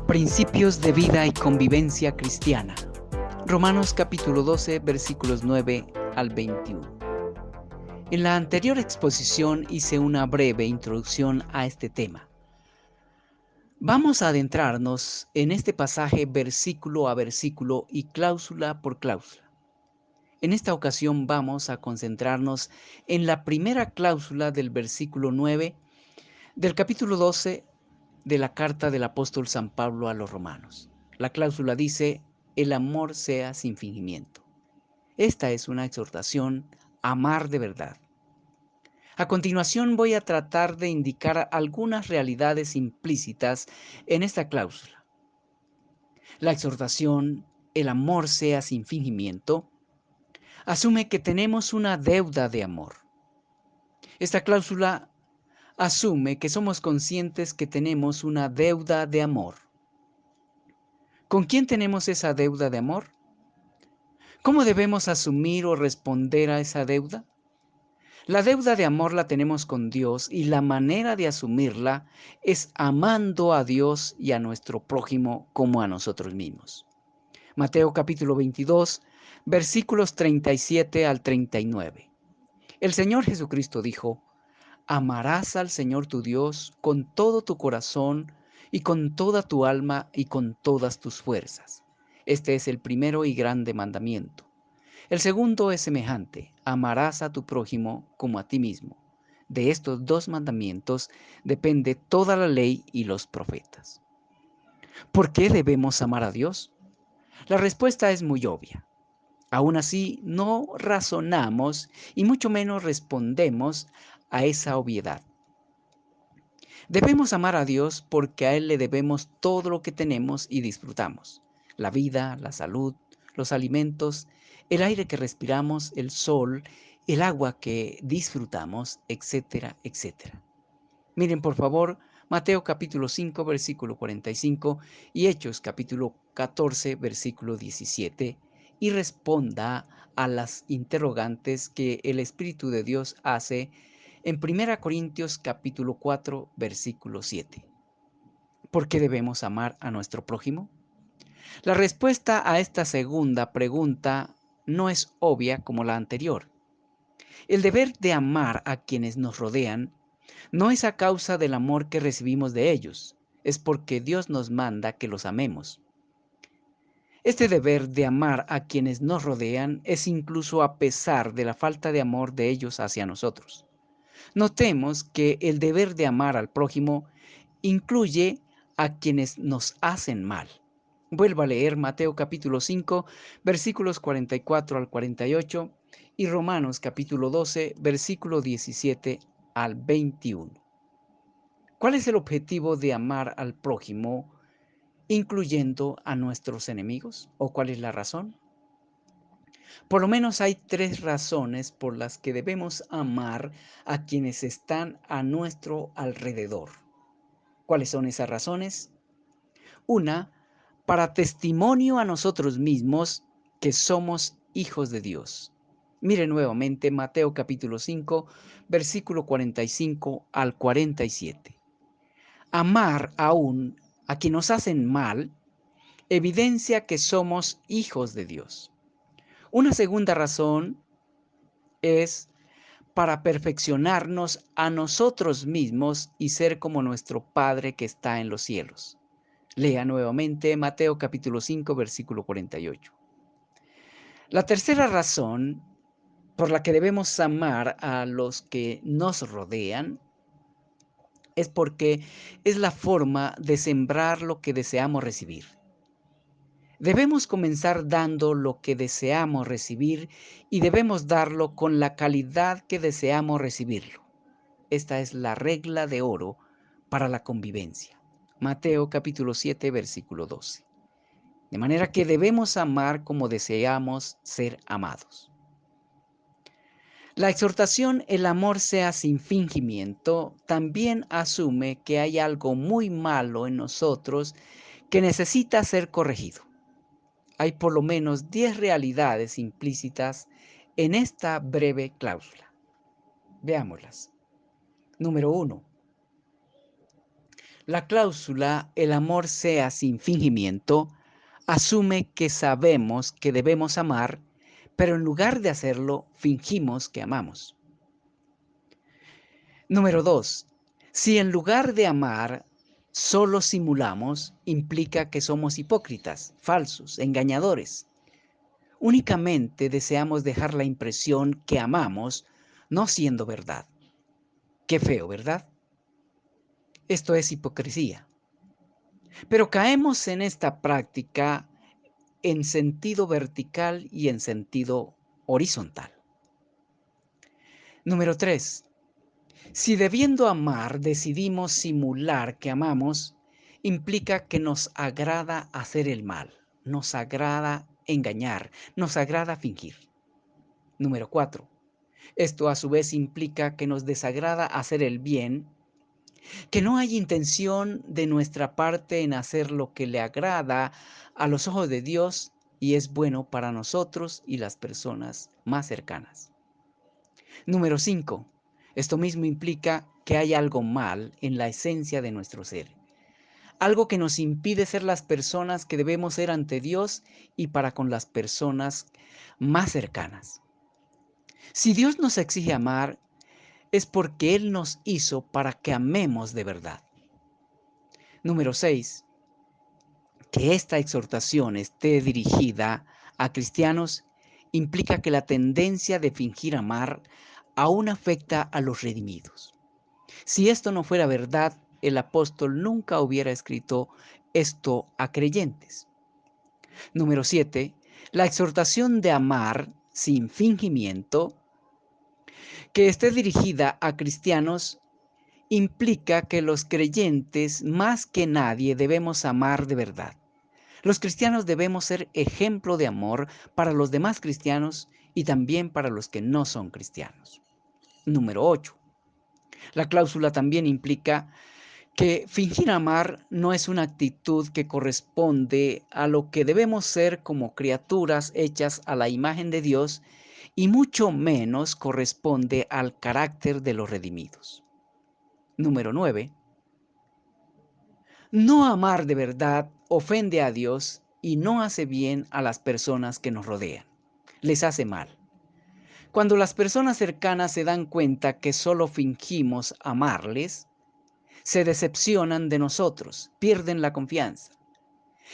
Principios de vida y convivencia cristiana. Romanos capítulo 12, versículos 9 al 21. En la anterior exposición hice una breve introducción a este tema. Vamos a adentrarnos en este pasaje versículo a versículo y cláusula por cláusula. En esta ocasión vamos a concentrarnos en la primera cláusula del versículo 9 del capítulo 12 de la carta del apóstol San Pablo a los romanos. La cláusula dice: el amor sea sin fingimiento. Esta es una exhortación a amar de verdad. A continuación voy a tratar de indicar algunas realidades implícitas en esta cláusula. La exhortación, el amor sea sin fingimiento, asume que tenemos una deuda de amor. Esta cláusula asume que somos conscientes que tenemos una deuda de amor. ¿Con quién tenemos esa deuda de amor? ¿Cómo debemos asumir o responder a esa deuda? La deuda de amor la tenemos con Dios y la manera de asumirla es amando a Dios y a nuestro prójimo como a nosotros mismos. Mateo capítulo 22, versículos 37 al 39. El Señor Jesucristo dijo: amarás al Señor tu Dios con todo tu corazón y con toda tu alma y con todas tus fuerzas. Este es el primero y grande mandamiento. El segundo es semejante: amarás a tu prójimo como a ti mismo. De estos dos mandamientos depende toda la ley y los profetas. ¿Por qué debemos amar a Dios? La respuesta es muy obvia. Aún así, no razonamos y mucho menos respondemos a esa obviedad. Debemos amar a Dios porque a Él le debemos todo lo que tenemos y disfrutamos: la vida, la salud, los alimentos, el aire que respiramos, el sol, el agua que disfrutamos, etcétera, etcétera. Miren por favor Mateo capítulo 5, versículo 45 y Hechos capítulo 14, versículo 17 y responda a las interrogantes que el Espíritu de Dios hace en 1 Corintios capítulo 4, versículo 7. ¿Por qué debemos amar a nuestro prójimo? La respuesta a esta segunda pregunta no es obvia como la anterior. El deber de amar a quienes nos rodean no es a causa del amor que recibimos de ellos, es porque Dios nos manda que los amemos. Este deber de amar a quienes nos rodean es incluso a pesar de la falta de amor de ellos hacia nosotros. Notemos que el deber de amar al prójimo incluye a quienes nos hacen mal. Vuelvo a leer Mateo capítulo 5, versículos 44 al 48 y Romanos capítulo 12, versículo 17 al 21. ¿Cuál es el objetivo de amar al prójimo, incluyendo a nuestros enemigos? ¿O cuál es la razón? Por lo menos hay tres razones por las que debemos amar a quienes están a nuestro alrededor. ¿Cuáles son esas razones? Una, para testimonio a nosotros mismos que somos hijos de Dios. Mire nuevamente Mateo capítulo 5, versículo 45 al 47. Amar aún a quienes nos hacen mal evidencia que somos hijos de Dios. Una segunda razón es para perfeccionarnos a nosotros mismos y ser como nuestro Padre que está en los cielos. Lea nuevamente Mateo capítulo 5, versículo 48. La tercera razón por la que debemos amar a los que nos rodean es porque es la forma de sembrar lo que deseamos recibir. Debemos comenzar dando lo que deseamos recibir y debemos darlo con la calidad que deseamos recibirlo. Esta es la regla de oro para la convivencia. Mateo capítulo 7, versículo 12. De manera que debemos amar como deseamos ser amados. La exhortación "el amor sea sin fingimiento" también asume que hay algo muy malo en nosotros que necesita ser corregido. Hay por lo menos 10 realidades implícitas en esta breve cláusula. Veámoslas. Número 1. La cláusula "el amor sea sin fingimiento" asume que sabemos que debemos amar, pero en lugar de hacerlo, fingimos que amamos. Número 2. Si en lugar de amar solo simulamos, implica que somos hipócritas, falsos, engañadores. Únicamente deseamos dejar la impresión que amamos, no siendo verdad. Qué feo, ¿verdad? Esto es hipocresía. Pero caemos en esta práctica en sentido vertical y en sentido horizontal. Número 3. Si debiendo amar decidimos simular que amamos, implica que nos agrada hacer el mal, nos agrada engañar, nos agrada fingir. Número 4. Esto a su vez implica que nos desagrada hacer el bien, que no hay intención de nuestra parte en hacer lo que le agrada a los ojos de Dios y es bueno para nosotros y las personas más cercanas. Número 5. Esto mismo implica que hay algo mal en la esencia de nuestro ser, algo que nos impide ser las personas que debemos ser ante Dios y para con las personas más cercanas. Si Dios nos exige amar, es porque Él nos hizo para que amemos de verdad. Número 6. Que esta exhortación esté dirigida a cristianos implica que la tendencia de fingir amar aún afecta a los redimidos. Si esto no fuera verdad, el apóstol nunca hubiera escrito esto a creyentes. Número 7. La exhortación de amar sin fingimiento, que esté dirigida a cristianos, implica que los creyentes más que nadie debemos amar de verdad. Los cristianos debemos ser ejemplo de amor para los demás cristianos y también para los que no son cristianos. Número 8. La cláusula también implica que fingir amar no es una actitud que corresponde a lo que debemos ser como criaturas hechas a la imagen de Dios y mucho menos corresponde al carácter de los redimidos. Número 9. No amar de verdad ofende a Dios y no hace bien a las personas que nos rodean. Les hace mal. Cuando las personas cercanas se dan cuenta que solo fingimos amarles, se decepcionan de nosotros, pierden la confianza.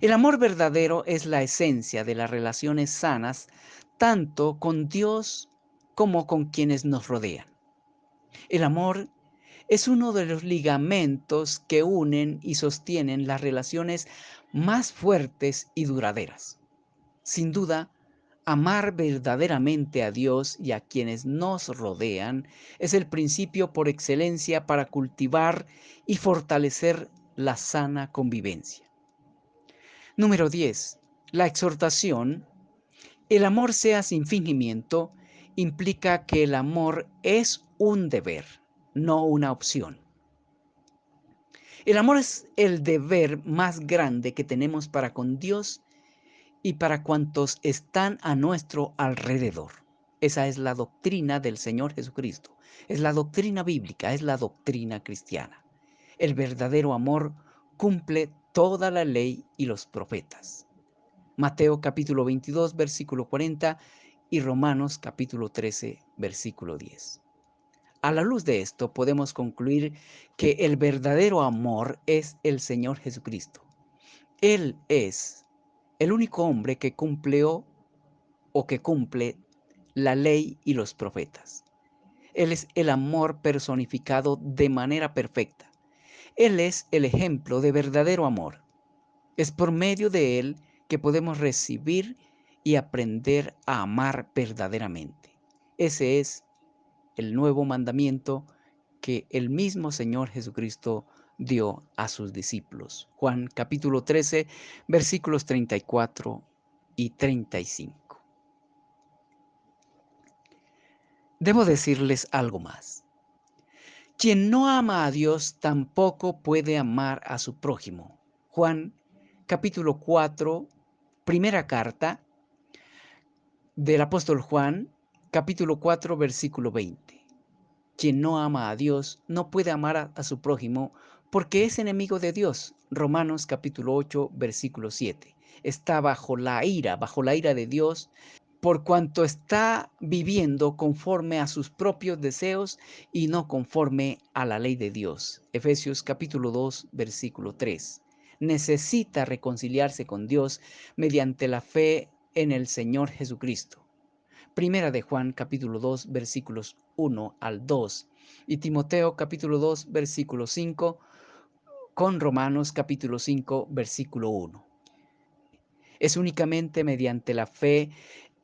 El amor verdadero es la esencia de las relaciones sanas, tanto con Dios como con quienes nos rodean. El amor es uno de los ligamentos que unen y sostienen las relaciones más fuertes y duraderas. Sin duda, amar verdaderamente a Dios y a quienes nos rodean es el principio por excelencia para cultivar y fortalecer la sana convivencia. Número 10. La exhortación, el amor sea sin fingimiento, implica que el amor es un deber, no una opción. El amor es el deber más grande que tenemos para con Dios y para cuantos están a nuestro alrededor. Esa es la doctrina del Señor Jesucristo. Es la doctrina bíblica, es la doctrina cristiana. El verdadero amor cumple toda la ley y los profetas. Mateo capítulo 22, versículo 40 y Romanos capítulo 13, versículo 10. A la luz de esto podemos concluir que el verdadero amor es el Señor Jesucristo. Él es el único hombre que cumplió o que cumple la ley y los profetas. Él es el amor personificado de manera perfecta. Él es el ejemplo de verdadero amor. Es por medio de Él que podemos recibir y aprender a amar verdaderamente. Ese es el nuevo mandamiento que el mismo Señor Jesucristo dio a sus discípulos. Juan capítulo 13, versículos 34 y 35. Debo decirles algo más. Quien no ama a Dios tampoco puede amar a su prójimo. Juan capítulo 4, primera carta del apóstol Juan, capítulo 4, versículo 20. Quien no ama a Dios no puede amar a su prójimo porque es enemigo de Dios. Romanos capítulo 8, versículo 7. Está bajo la ira de Dios, por cuanto está viviendo conforme a sus propios deseos y no conforme a la ley de Dios. Efesios capítulo 2, versículo 3. Necesita reconciliarse con Dios mediante la fe en el Señor Jesucristo. Primera de Juan capítulo 2 versículos 1 al 2 y Timoteo capítulo 2 versículo 5 con Romanos capítulo 5 versículo 1. Es únicamente mediante la fe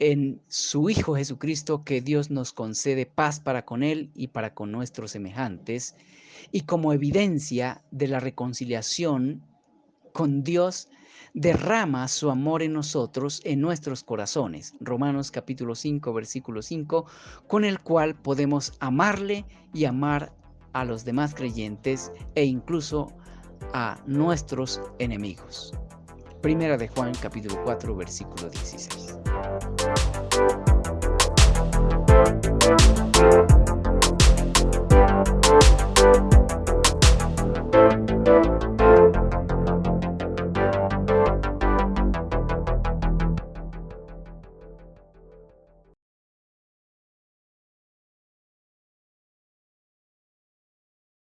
en su Hijo Jesucristo que Dios nos concede paz para con Él y para con nuestros semejantes, y como evidencia de la reconciliación con Dios, derrama su amor en nosotros, en nuestros corazones. Romanos capítulo 5, versículo 5, con el cual podemos amarle y amar a los demás creyentes e incluso a nuestros enemigos. Primera de Juan capítulo 4, versículo 16.